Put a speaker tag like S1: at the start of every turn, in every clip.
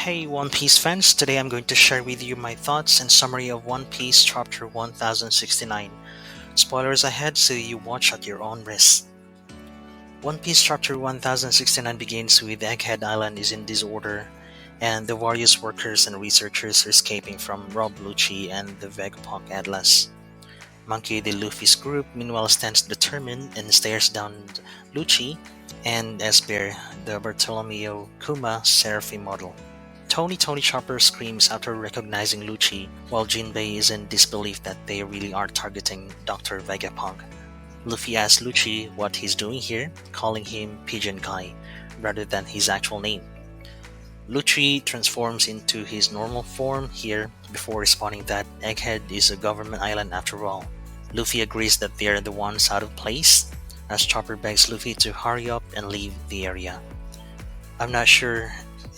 S1: Hey One Piece fans, today I'm going to share with you my thoughts and summary of One Piece chapter 1069. Spoilers ahead, so you watch at your own risk. One Piece chapter 1069 begins with Egghead Island is in disorder, and the various workers and researchers are escaping from Rob Lucci and the Vegapunk Atlas. Monkey D. Luffy's group meanwhile stands determined and stares down Lucci and Esper, the Bartolomeo Kuma Seraphim model. Tony Chopper screams after recognizing Lucci, while Jinbei is in disbelief that they really are targeting Dr. Vegapunk. Luffy asks Lucci what he's doing here, calling him Pigeon Guy, rather than his actual name. Lucci transforms into his normal form here before responding that Egghead is a government island after all. Luffy agrees that they are the ones out of place, as Chopper begs Luffy to hurry up and leave the area. I'm not sure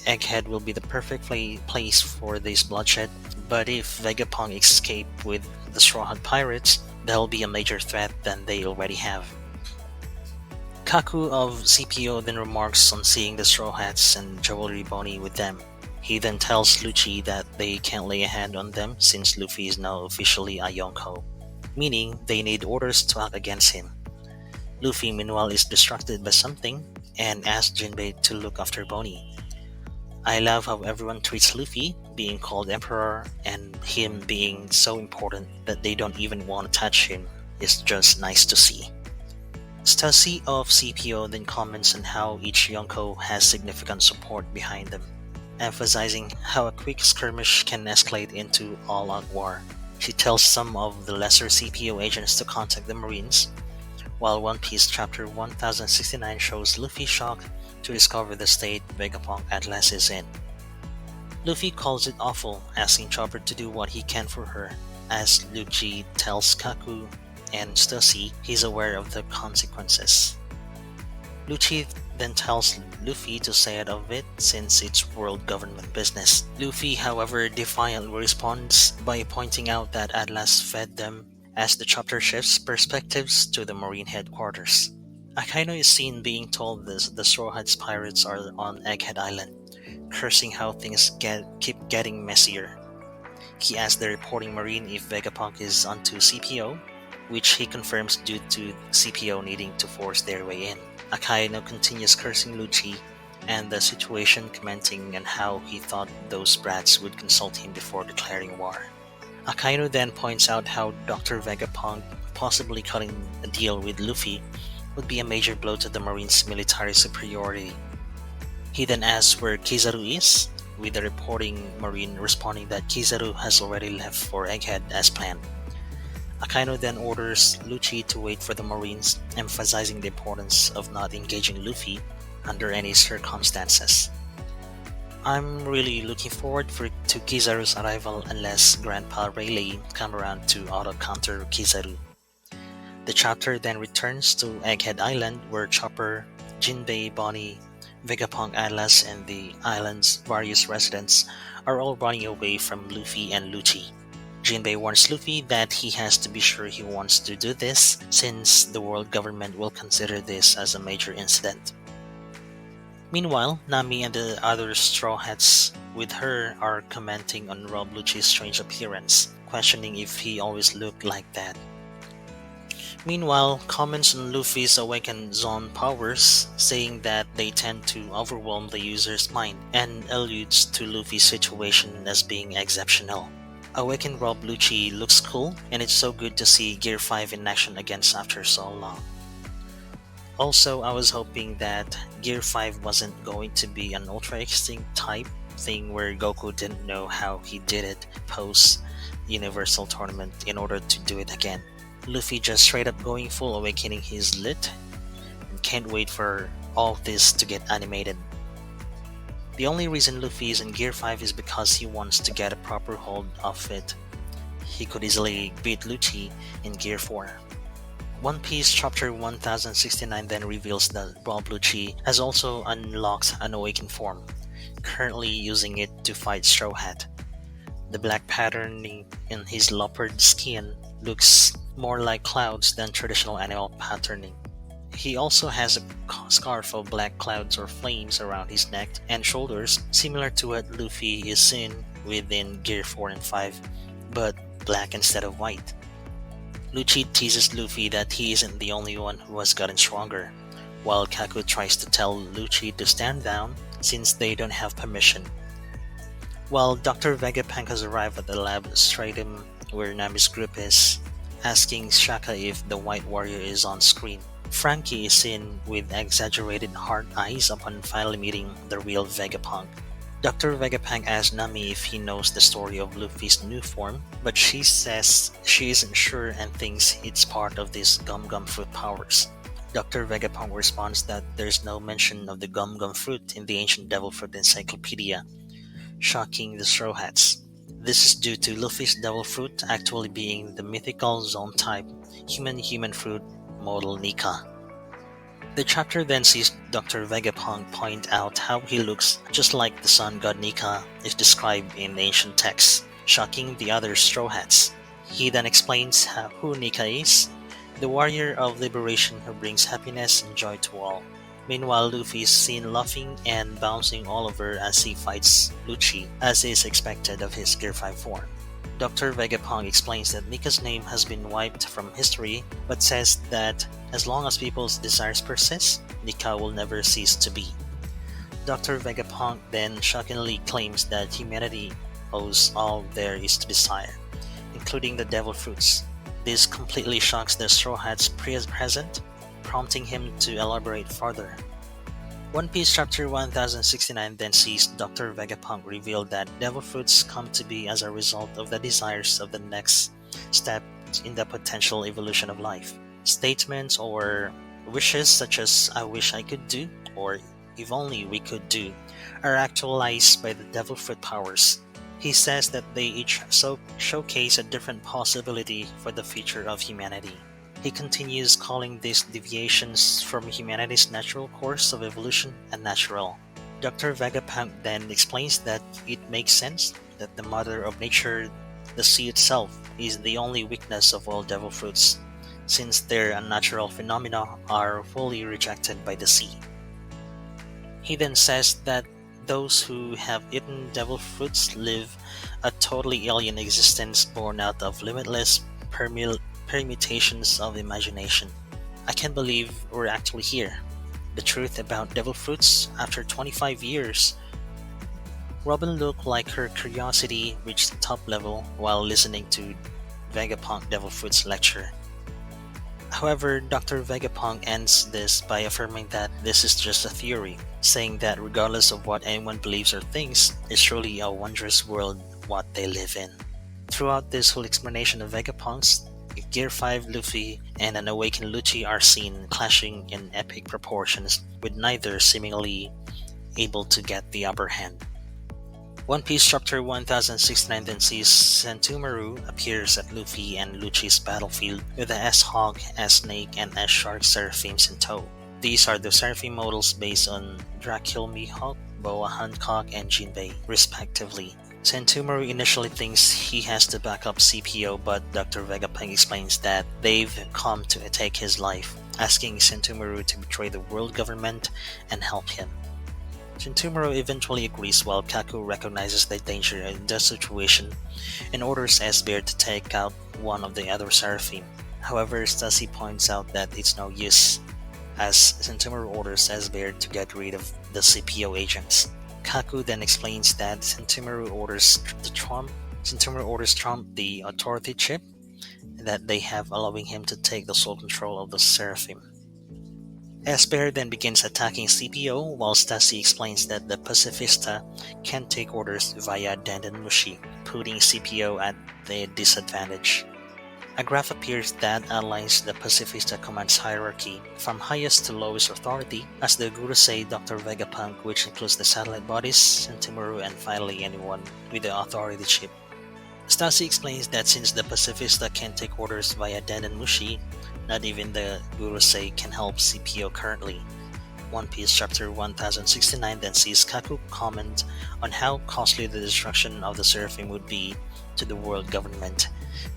S1: Egghead will be the perfect place for this bloodshed, but if Vegapunk escape with the Straw Hat Pirates, that'll be a major threat than they already have. Kaku of CPO then remarks on seeing the Straw Hats and Jewelry Bonnie with them. He then tells Lucci that they can't lay a hand on them since Luffy is now officially a Yonko, meaning they need orders to act against him. Luffy meanwhile is distracted by something and asks Jinbei to look after Bonnie. I love how everyone treats Luffy, being called Emperor, and him being so important that they don't even want to touch him. It's just nice to see. Stussy of CPO then comments on how each Yonko has significant support behind them, emphasizing how a quick skirmish can escalate into all-out war. She tells some of the lesser CPO agents to contact the Marines, while One Piece chapter 1069 shows Luffy shocked to discover the state Vegapunk Atlas is in. Luffy calls it awful, asking Chopper to do what he can for her, as Lucci tells Kaku and Stussy he's aware of the consequences. Lucci then tells Luffy to stay out of it since it's world government business. Luffy, however, defiantly responds by pointing out that Atlas fed them as the chapter shifts perspectives to the Marine headquarters. Akainu is seen being told the Straw Hats Pirates are on Egghead Island, cursing how things keep getting messier. He asks the reporting Marine if Vegapunk is onto CPO, which he confirms due to CPO needing to force their way in. Akainu continues cursing Lucci and the situation, commenting on how he thought those brats would consult him before declaring war. Akainu then points out how Dr. Vegapunk possibly cutting a deal with Luffy would be a major blow to the Marines' military superiority. He then asks where Kizaru is, with the reporting Marine responding that Kizaru has already left for Egghead as planned. Akainu then orders Lucci to wait for the Marines, emphasizing the importance of not engaging Luffy under any circumstances. I'm really looking forward to Kizaru's arrival unless Grandpa Rayleigh come around to auto-counter Kizaru. The chapter then returns to Egghead Island where Chopper, Jinbei, Bonnie, Vegapunk Atlas, and the island's various residents are all running away from Luffy and Lucci. Jinbei warns Luffy that he has to be sure he wants to do this since the world government will consider this as a major incident. Meanwhile, Nami and the other Straw Hats with her are commenting on Rob Lucci's strange appearance, questioning if he always looked like that. Meanwhile, comments on Luffy's awakened zone powers, saying that they tend to overwhelm the user's mind, and alludes to Luffy's situation as being exceptional. Awakened Rob Lucci looks cool, and it's so good to see Gear 5 in action again after so long. Also, I was hoping that Gear 5 wasn't going to be an Ultra Extinct type thing where Goku didn't know how he did it post Universal Tournament in order to do it again. Luffy just straight up going full awakening his lit, and can't wait for all this to get animated. The only reason Luffy is in Gear 5 is because he wants to get a proper hold of it. He could easily beat Lucci in Gear 4. One Piece chapter 1069 then reveals that Rob Lucci has also unlocked an awakened form, currently using it to fight Straw Hat. The black patterning in his leopard skin looks more like clouds than traditional animal patterning, He also has a scarf of black clouds or flames around his neck and shoulders, similar to what Luffy is seen within Gear 4 and 5, but black instead of white. Lucci teases Luffy that he isn't the only one who has gotten stronger, while Kaku tries to tell Lucci to stand down since they don't have permission. While Dr. Vegapunk has arrived at the lab stratum where Nami's group is, asking Shaka if the White Warrior is on screen. Frankie is seen with exaggerated hard eyes upon finally meeting the real Vegapunk. Dr. Vegapunk asks Nami if he knows the story of Luffy's new form, but she says she isn't sure and thinks it's part of these Gum Gum fruit powers. Dr. Vegapunk responds that there's no mention of the Gum Gum fruit in the ancient Devil Fruit Encyclopedia, shocking the Straw Hats. This is due to Luffy's Devil Fruit actually being the mythical zone-type human fruit model Nika. The chapter then sees Dr. Vegapunk point out how he looks just like the sun god Nika is described in ancient texts, shocking the other Straw Hats. He then explains who Nika is, the warrior of liberation who brings happiness and joy to all. Meanwhile, Luffy is seen laughing and bouncing all over as he fights Lucci, as is expected of his Gear 5 form. Dr. Vegapunk explains that Nika's name has been wiped from history, but says that as long as people's desires persist, Nika will never cease to be. Dr. Vegapunk then shockingly claims that humanity owes all there is to desire, including the devil fruits. This completely shocks the Straw Hats present, prompting him to elaborate further. One Piece Chapter 1069 then sees Dr. Vegapunk reveal that devil fruits come to be as a result of the desires of the next step in the potential evolution of life. Statements or wishes such as "I wish I could do" or "if only we could do" are actualized by the devil fruit powers. He says that they each showcase a different possibility for the future of humanity. He continues calling these deviations from humanity's natural course of evolution unnatural. Dr. Vegapunk then explains that it makes sense that the mother of nature, the sea itself, is the only weakness of all devil fruits, since their unnatural phenomena are fully rejected by the sea. He then says that those who have eaten devil fruits live a totally alien existence born out of limitless permutations of imagination. I can't believe we're actually here. The truth about devil fruits after 25 years. Robin looked like her curiosity reached the top level while listening to Vegapunk Devil Fruits lecture. However, Dr. Vegapunk ends this by affirming that this is just a theory, saying that regardless of what anyone believes or thinks, it's truly a wondrous world what they live in. Throughout this whole explanation of Vegapunks, Gear 5 Luffy and an awakened Lucci are seen clashing in epic proportions, with neither seemingly able to get the upper hand. One Piece Chapter 1069 then sees Sentomaru appears at Luffy and Lucci's battlefield with the S-Hog, S-Snake, and S-Shark Seraphims in tow. These are the Seraphim models based on Dracul Mihawk, Boa Hancock, and Jinbei, respectively. Sentomaru initially thinks he has to back up CPO, but Dr. Vegapunk explains that they've come to take his life, asking Sentomaru to betray the world government and help him. Sentomaru eventually agrees while Kaku recognizes the danger in the situation and orders S-Bear to take out one of the other Seraphim. However, Stacy points out that it's no use, as Sentomaru orders S-Bear to get rid of the CPO agents. Kaku then explains that Sentomaru orders Trump the authority chip that they have, allowing him to take the sole control of the Seraphim. S-Bear then begins attacking CPO, while Stacy explains that the Pacifista can take orders via Denden Mushi, putting CPO at a disadvantage. A graph appears that outlines the Pacifista command's hierarchy from highest to lowest authority as the Gurusei Dr. Vegapunk, which includes the satellite bodies, Sentomaru, and finally anyone with the authority chip. Stacy explains that since the Pacifista can take orders via Denden Mushi, not even the Gurusei can help CPO currently. One Piece Chapter 1069 then sees Kaku comment on how costly the destruction of the Seraphim would be to the world government,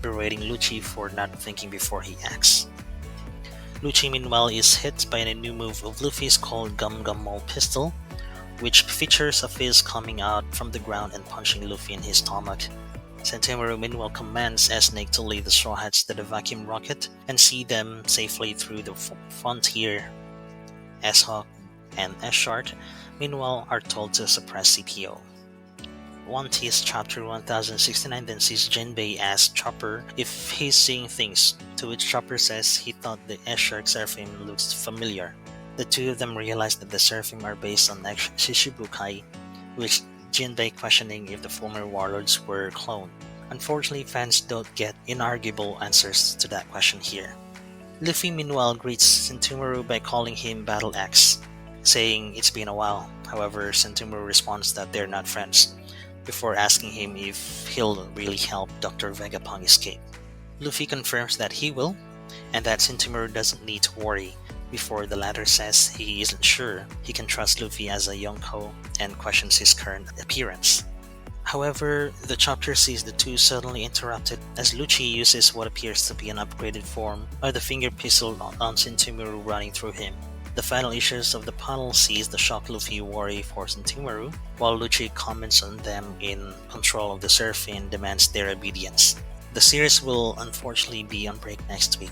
S1: berating Lucci for not thinking before he acts. Lucci meanwhile is hit by a new move of Luffy's called Gum Gum Mole Pistol, which features a fist coming out from the ground and punching Luffy in his stomach. Sentomaru meanwhile commands S-Snake to lead the Straw Hats to the vacuum rocket and see them safely through the frontier. S-Hawk and S-Shart meanwhile are told to suppress CTO. One Piece Chapter 1069 then sees Jinbei ask Chopper if he's seeing things, to which Chopper says he thought the S-Shark Seraphim looks familiar. The two of them realize that the Seraphim are based on Shishibukai, which Jinbei questioning if the former warlords were cloned. Unfortunately, fans don't get inarguable answers to that question here. Luffy meanwhile greets Sentomaru by calling him Battle Axe, saying it's been a while. However, Sentomaru responds that they're not friends, before asking him if he'll really help Dr. Vegapunk escape. Luffy confirms that he will, and that Sentomaru doesn't need to worry, before the latter says he isn't sure he can trust Luffy as a Yonko and questions his current appearance. However, the chapter sees the two suddenly interrupted as Lucci uses what appears to be an upgraded form of the finger pistol on Sentomaru running through him. The final issues of the panel sees the shocked Luffy worry for Sentomaru, while Lucci comments on them in control of the Seraphim and demands their obedience. The series will unfortunately be on break next week.